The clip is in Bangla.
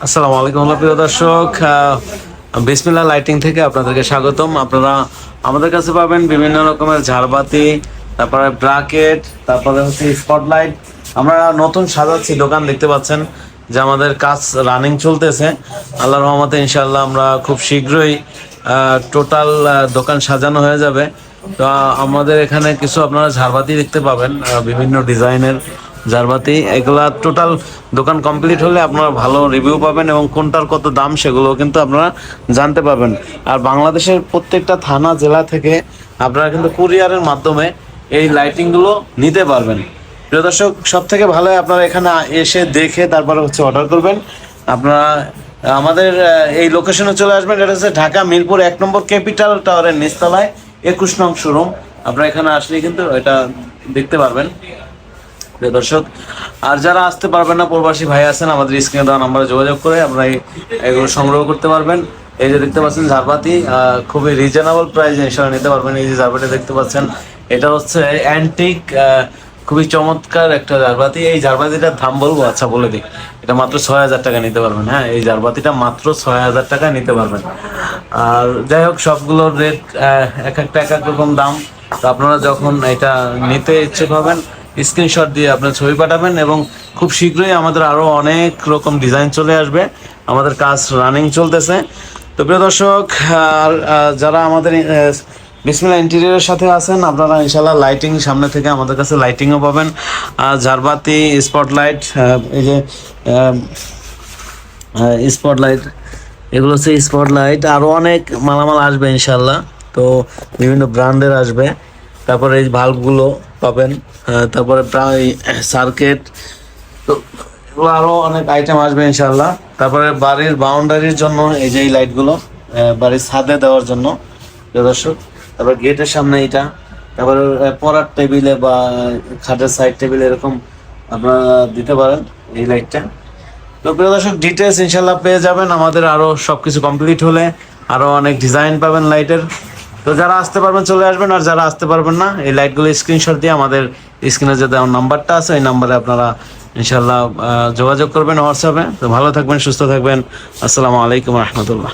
আসসালামু আলাইকুম প্রিয় দর্শক, বিসমিল্লাহ লাইটিং থেকে আপনাদেরকে স্বাগতম। আপনারা আমাদের কাছে পাবেন বিভিন্ন রকমের ঝাড়বাতি, তারপরে ব্রাকেট, তারপরে হচ্ছে স্পটলাইট। আমরা নতুন সাজাচ্ছি দোকান, দেখতে পাচ্ছেন যে আমাদের কাজ রানিং চলতেছে। আল্লাহর রহমতে ইনশাআল্লাহ আমরা খুব শীঘ্রই টোটাল দোকান সাজানো হয়ে যাবে। তো আমাদের এখানে কিছু আপনারা ঝাড়বাতি দেখতে পাবেন, বিভিন্ন ডিজাইনের ঝাড়বাতি। এগুলা টোটাল দোকান কমপ্লিট হলে আপনারা ভালো রিভিউ পাবেন এবং কোনটার কত দাম সেগুলো কিন্তু আপনারা জানতে পারবেন। আর বাংলাদেশের প্রত্যেকটা থানা জেলা থেকে আপনারা কিন্তু কুরিয়ারের মাধ্যমে এই লাইটিংগুলো নিতে পারবেন। প্রিয় দর্শক, সব থেকে ভালো আপনারা এখানে এসে দেখে তারপরে হচ্ছে অর্ডার করবেন। আপনারা আমাদের এই লোকেশনে চলে আসবেন। এটা হচ্ছে ঢাকা মিরপুর 1 নম্বর ক্যাপিটাল টাওয়ারের নিচতলায় 21 নং শোরুম। আপনারা এখানে আসলে কিন্তু এটা দেখতে পারবেন প্রিয় দর্শক। আর যারা আসতে পারবেন না, প্রবাসী ভাই আছেন, আমাদের স্ক্রিনে দেওয়া নাম্বারে যোগাযোগ করে আপনারা এগুলো সংগ্রহ করতে পারবেন। এই যে দেখতে পাচ্ছেন ঝাড়বাতি, খুবই রিজনেবল প্রাইসে ইনশাআল্লাহ নিতে পারবেন। এই যে ঝাড়বাতি দেখতে পাচ্ছেন, এটা হচ্ছে অ্যান্টিক, খুবই চমৎকার একটা ঝাড়বাতি। এই ঝাড়বাতিটার দাম বলবো, আচ্ছা বলে দিই, এটা মাত্র 6,000 টাকা নিতে পারবেন। হ্যাঁ, এই ঝাড়বাতিটা মাত্র 6,000 টাকা নিতে পারবেন। আর যাই হোক, সবগুলোর রেট এক এক রকম দাম। তো আপনারা যখন এটা নিতে ইচ্ছুক হবেন, স্ক্রিনশট দিয়ে আপনার ছবি পাঠাবেন এবং খুব শীঘ্রই আমাদের আরও অনেক রকম ডিজাইন চলে আসবে। আমাদের কাজ রানিং চলতেছে। তো প্রিয় দর্শক, আর যারা আমাদের বিসমিল্লাহ ইন্টেরিয়রের সাথে আছেন, আপনারা ইনশাল্লাহ লাইটিং সামনে থেকে আমাদের কাছে লাইটিংও পাবেন, ঝাড়বাতি, স্পটলাইট, এই যে স্পটলাইট, এগুলো হচ্ছে স্পটলাইট। আরও অনেক মালামাল আসবে ইনশাল্লাহ। তো বিভিন্ন ব্র্যান্ডের আসবে। তারপরে এই বাল্বগুলো পাবেন, তারপরে প্রায় সার্কিট, তো এগুলো আরও অনেক আইটেম আসবে ইনশাল্লাহ। তারপরে বাড়ির বাউন্ডারির জন্য এই যে এই লাইটগুলো, বাড়ির ছাদে দেওয়ার জন্য দর্শক। তারপর গেটের সামনে এটা, তারপরে পড়ার টেবিলে বা খাটের সাইড টেবিলে এরকম আপনারা দিতে পারেন এই লাইটটা। তো প্রিয় দর্শক, ডিটেলস ইনশাল্লাহ পেয়ে যাবেন। আমাদের আরও সব কিছু কমপ্লিট হলে আরও অনেক ডিজাইন পাবেন লাইটের। তো যারা আসতে পারবেন চলে আসবেন, আর যারা আসতে পারবেন না, এই লাইটগুলো স্ক্রিনশট দিয়ে আমাদের স্ক্রিনে যে দেওয়ার নাম্বারটা আছে ওই নাম্বারে আপনারা ইনশাল্লাহ যোগাযোগ করবেন হোয়াটসঅ্যাপে। তো ভালো থাকবেন, সুস্থ থাকবেন। আসসালামু আলাইকুম রহমতুল্লাহ।